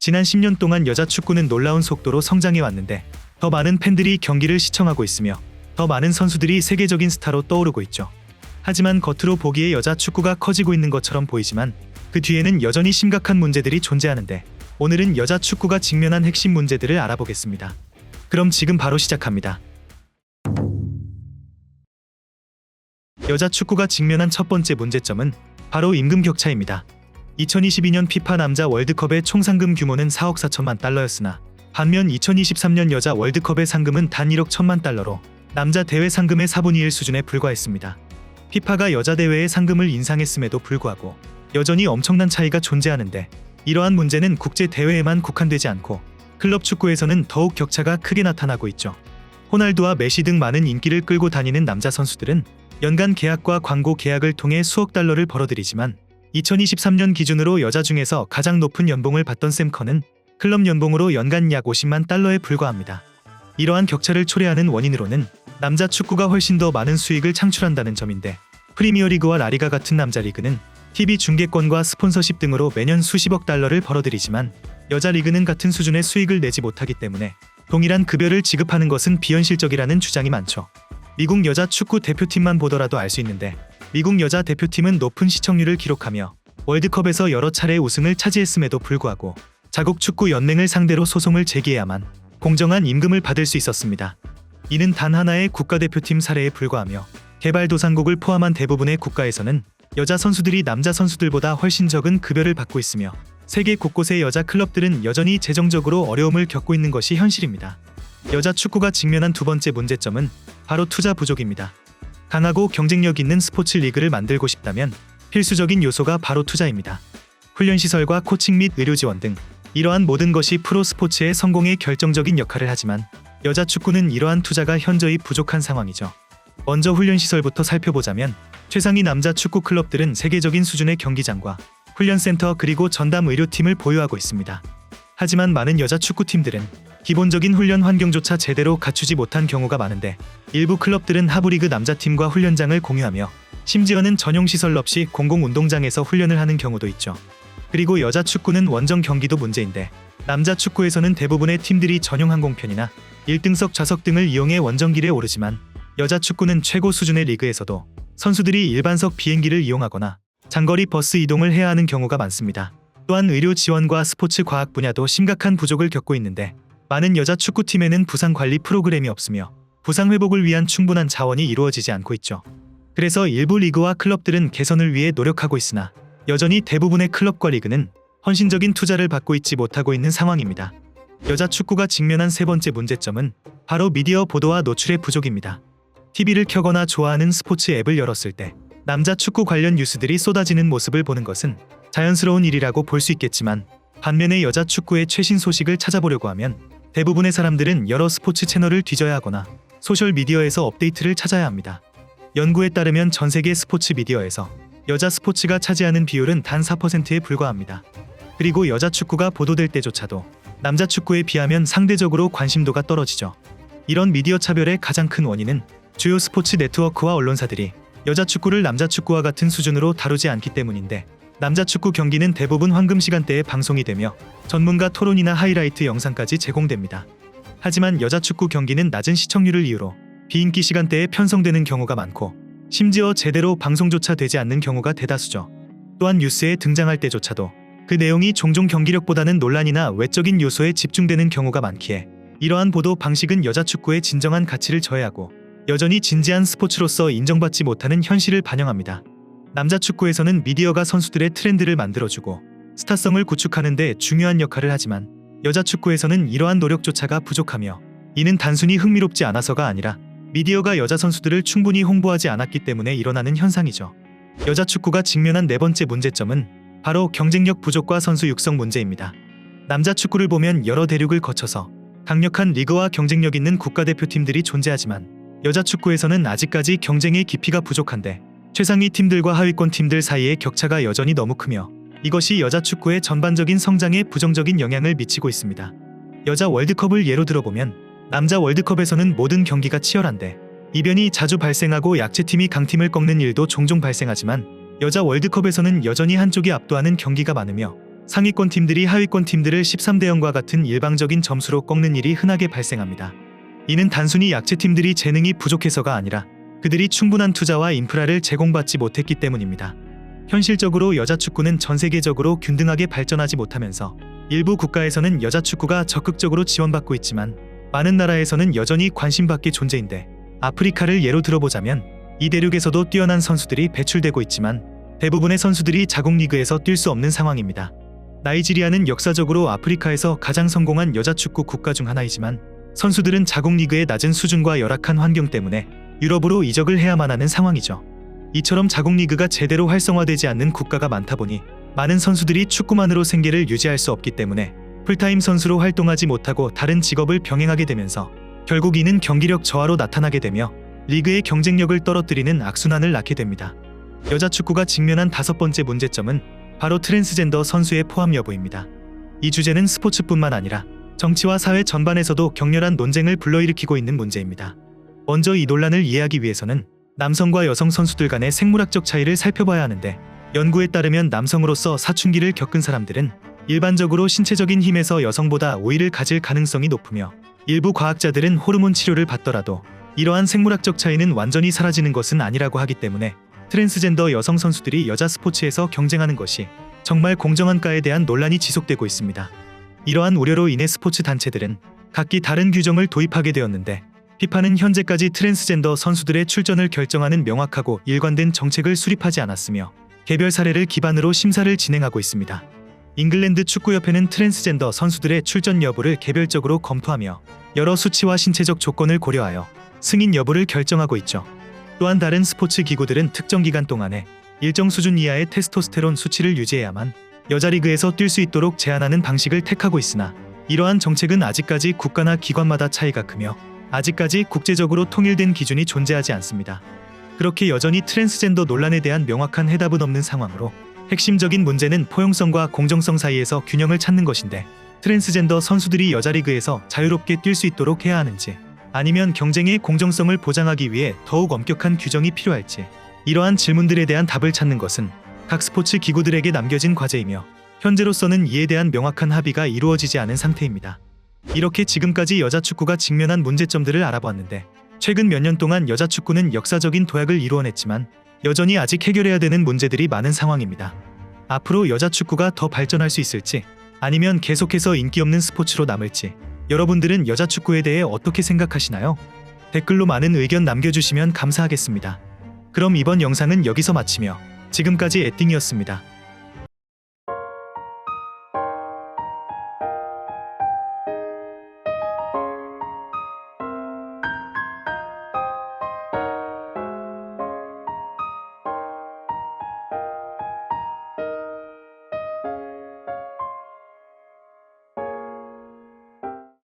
지난 10년 동안 여자 축구는 놀라운 속도로 성장해 왔는데 더 많은 팬들이 경기를 시청하고 있으며 더 많은 선수들이 세계적인 스타로 떠오르고 있죠. 하지만 겉으로 보기에 여자 축구가 커지고 있는 것처럼 보이지만 그 뒤에는 여전히 심각한 문제들이 존재하는데 오늘은 여자 축구가 직면한 핵심 문제들을 알아보겠습니다. 그럼 지금 바로 시작합니다. 여자 축구가 직면한 첫 번째 문제점은 바로 임금 격차입니다. 2022년 피파 남자 월드컵의 총 상금 규모는 4억 4천만 달러였으나 반면 2023년 여자 월드컵의 상금은 단 1억 1천만 달러로 남자 대회 상금의 4분의 1 수준에 불과했습니다. 피파가 여자 대회의 상금을 인상했음에도 불구하고 여전히 엄청난 차이가 존재하는데 이러한 문제는 국제 대회에만 국한되지 않고 클럽 축구에서는 더욱 격차가 크게 나타나고 있죠. 호날두와 메시 등 많은 인기를 끌고 다니는 남자 선수들은 연간 계약과 광고 계약을 통해 수억 달러를 벌어들이지만 2023년 기준으로 여자 중에서 가장 높은 연봉을 받던 샘 커는 클럽 연봉으로 연간 약 50만 달러에 불과합니다. 이러한 격차를 초래하는 원인으로는 남자 축구가 훨씬 더 많은 수익을 창출한다는 점인데 프리미어리그와 라리가 같은 남자 리그는 TV 중계권과 스폰서십 등으로 매년 수십억 달러를 벌어들이지만 여자 리그는 같은 수준의 수익을 내지 못하기 때문에 동일한 급여를 지급하는 것은 비현실적이라는 주장이 많죠. 미국 여자 축구 대표팀만 보더라도 알 수 있는데 미국 여자 대표팀은 높은 시청률을 기록하며 월드컵에서 여러 차례 우승을 차지했음에도 불구하고 자국 축구 연맹을 상대로 소송을 제기해야만 공정한 임금을 받을 수 있었습니다. 이는 단 하나의 국가대표팀 사례에 불과하며 개발도상국을 포함한 대부분의 국가에서는 여자 선수들이 남자 선수들보다 훨씬 적은 급여를 받고 있으며 세계 곳곳의 여자 클럽들은 여전히 재정적으로 어려움을 겪고 있는 것이 현실입니다. 여자 축구가 직면한 두 번째 문제점은 바로 투자 부족입니다. 강하고 경쟁력 있는 스포츠 리그를 만들고 싶다면 필수적인 요소가 바로 투자입니다. 훈련시설과 코칭 및 의료 지원 등 이러한 모든 것이 프로 스포츠의 성공에 결정적인 역할을 하지만 여자 축구는 이러한 투자가 현저히 부족한 상황이죠. 먼저 훈련시설부터 살펴보자면 최상위 남자 축구 클럽들은 세계적인 수준의 경기장과 훈련센터 그리고 전담 의료팀을 보유하고 있습니다. 하지만 많은 여자 축구팀들은 기본적인 훈련 환경조차 제대로 갖추지 못한 경우가 많은데 일부 클럽들은 하부리그 남자팀과 훈련장을 공유하며 심지어는 전용시설 없이 공공운동장에서 훈련을 하는 경우도 있죠. 그리고 여자 축구는 원정 경기도 문제인데 남자 축구에서는 대부분의 팀들이 전용 항공편이나 1등석 좌석 등을 이용해 원정길에 오르지만 여자 축구는 최고 수준의 리그에서도 선수들이 일반석 비행기를 이용하거나 장거리 버스 이동을 해야 하는 경우가 많습니다. 또한 의료 지원과 스포츠 과학 분야도 심각한 부족을 겪고 있는데 많은 여자 축구팀에는 부상 관리 프로그램이 없으며 부상 회복을 위한 충분한 자원이 이루어지지 않고 있죠. 그래서 일부 리그와 클럽들은 개선을 위해 노력하고 있으나 여전히 대부분의 클럽과 리그는 헌신적인 투자를 받고 있지 못하고 있는 상황입니다. 여자 축구가 직면한 세 번째 문제점은 바로 미디어 보도와 노출의 부족입니다. TV를 켜거나 좋아하는 스포츠 앱을 열었을 때 남자 축구 관련 뉴스들이 쏟아지는 모습을 보는 것은 자연스러운 일이라고 볼 수 있겠지만 반면에 여자 축구의 최신 소식을 찾아보려고 하면 대부분의 사람들은 여러 스포츠 채널을 뒤져야 하거나 소셜미디어에서 업데이트를 찾아야 합니다. 연구에 따르면 전 세계 스포츠 미디어에서 여자 스포츠가 차지하는 비율은 단 4%에 불과합니다. 그리고 여자 축구가 보도될 때조차도 남자 축구에 비하면 상대적으로 관심도가 떨어지죠. 이런 미디어 차별의 가장 큰 원인은 주요 스포츠 네트워크와 언론사들이 여자 축구를 남자 축구와 같은 수준으로 다루지 않기 때문인데 남자 축구 경기는 대부분 황금 시간대에 방송이 되며 전문가 토론이나 하이라이트 영상까지 제공됩니다. 하지만 여자 축구 경기는 낮은 시청률을 이유로 비인기 시간대에 편성되는 경우가 많고 심지어 제대로 방송조차 되지 않는 경우가 대다수죠. 또한 뉴스에 등장할 때조차도 그 내용이 종종 경기력보다는 논란이나 외적인 요소에 집중되는 경우가 많기에 이러한 보도 방식은 여자 축구의 진정한 가치를 저해하고 여전히 진지한 스포츠로서 인정받지 못하는 현실을 반영합니다. 남자 축구에서는 미디어가 선수들의 트렌드를 만들어주고 스타성을 구축하는 데 중요한 역할을 하지만 여자 축구에서는 이러한 노력조차가 부족하며 이는 단순히 흥미롭지 않아서가 아니라 미디어가 여자 선수들을 충분히 홍보하지 않았기 때문에 일어나는 현상이죠. 여자 축구가 직면한 네 번째 문제점은 바로 경쟁력 부족과 선수 육성 문제입니다. 남자 축구를 보면 여러 대륙을 거쳐서 강력한 리그와 경쟁력 있는 국가대표팀들이 존재하지만 여자 축구에서는 아직까지 경쟁의 깊이가 부족한데 최상위 팀들과 하위권 팀들 사이의 격차가 여전히 너무 크며 이것이 여자 축구의 전반적인 성장에 부정적인 영향을 미치고 있습니다. 여자 월드컵을 예로 들어보면 남자 월드컵에서는 모든 경기가 치열한데 이변이 자주 발생하고 약체팀이 강팀을 꺾는 일도 종종 발생하지만 여자 월드컵에서는 여전히 한쪽이 압도하는 경기가 많으며 상위권 팀들이 하위권 팀들을 13대 0과 같은 일방적인 점수로 꺾는 일이 흔하게 발생합니다. 이는 단순히 약체 팀들이 재능이 부족해서가 아니라 그들이 충분한 투자와 인프라를 제공받지 못했기 때문입니다. 현실적으로 여자 축구는 전 세계적으로 균등하게 발전하지 못하면서 일부 국가에서는 여자 축구가 적극적으로 지원받고 있지만 많은 나라에서는 여전히 관심밖의 존재인데, 아프리카를 예로 들어보자면 이 대륙에서도 뛰어난 선수들이 배출되고 있지만 대부분의 선수들이 자국 리그에서 뛸 수 없는 상황입니다. 나이지리아는 역사적으로 아프리카에서 가장 성공한 여자 축구 국가 중 하나이지만 선수들은 자국 리그의 낮은 수준과 열악한 환경 때문에 유럽으로 이적을 해야만 하는 상황이죠. 이처럼 자국 리그가 제대로 활성화되지 않는 국가가 많다 보니 많은 선수들이 축구만으로 생계를 유지할 수 없기 때문에 풀타임 선수로 활동하지 못하고 다른 직업을 병행하게 되면서 결국 이는 경기력 저하로 나타나게 되며 리그의 경쟁력을 떨어뜨리는 악순환을 낳게 됩니다. 여자 축구가 직면한 5번째 문제점은 바로 트랜스젠더 선수의 포함 여부입니다. 이 주제는 스포츠뿐만 아니라 정치와 사회 전반에서도 격렬한 논쟁을 불러일으키고 있는 문제입니다. 먼저 이 논란을 이해하기 위해서는 남성과 여성 선수들 간의 생물학적 차이를 살펴봐야 하는데, 연구에 따르면 남성으로서 사춘기를 겪은 사람들은 일반적으로 신체적인 힘에서 여성보다 우위를 가질 가능성이 높으며, 일부 과학자들은 호르몬 치료를 받더라도 이러한 생물학적 차이는 완전히 사라지는 것은 아니라고 하기 때문에 트랜스젠더 여성 선수들이 여자 스포츠에서 경쟁하는 것이 정말 공정한가에 대한 논란이 지속되고 있습니다. 이러한 우려로 인해 스포츠 단체들은 각기 다른 규정을 도입하게 되었는데, 피파는 현재까지 트랜스젠더 선수들의 출전을 결정하는 명확하고 일관된 정책을 수립하지 않았으며 개별 사례를 기반으로 심사를 진행하고 있습니다. 잉글랜드 축구협회는 트랜스젠더 선수들의 출전 여부를 개별적으로 검토하며 여러 수치와 신체적 조건을 고려하여 승인 여부를 결정하고 있죠. 또한 다른 스포츠 기구들은 특정 기간 동안에 일정 수준 이하의 테스토스테론 수치를 유지해야만 여자 리그에서 뛸 수 있도록 제한하는 방식을 택하고 있으나, 이러한 정책은 아직까지 국가나 기관마다 차이가 크며 아직까지 국제적으로 통일된 기준이 존재하지 않습니다. 그렇게 여전히 트랜스젠더 논란에 대한 명확한 해답은 없는 상황으로 핵심적인 문제는 포용성과 공정성 사이에서 균형을 찾는 것인데, 트랜스젠더 선수들이 여자 리그에서 자유롭게 뛸 수 있도록 해야 하는지, 아니면 경쟁의 공정성을 보장하기 위해 더욱 엄격한 규정이 필요할지, 이러한 질문들에 대한 답을 찾는 것은 각 스포츠 기구들에게 남겨진 과제이며 현재로서는 이에 대한 명확한 합의가 이루어지지 않은 상태입니다. 이렇게 지금까지 여자 축구가 직면한 문제점들을 알아보았는데, 최근 몇 년 동안 여자 축구는 역사적인 도약을 이루어냈지만 여전히 아직 해결해야 되는 문제들이 많은 상황입니다. 앞으로 여자 축구가 더 발전할 수 있을지, 아니면 계속해서 인기 없는 스포츠로 남을지, 여러분들은 여자 축구에 대해 어떻게 생각하시나요? 댓글로 많은 의견 남겨주시면 감사하겠습니다. 그럼 이번 영상은 여기서 마치며 지금까지 에띵이었습니다.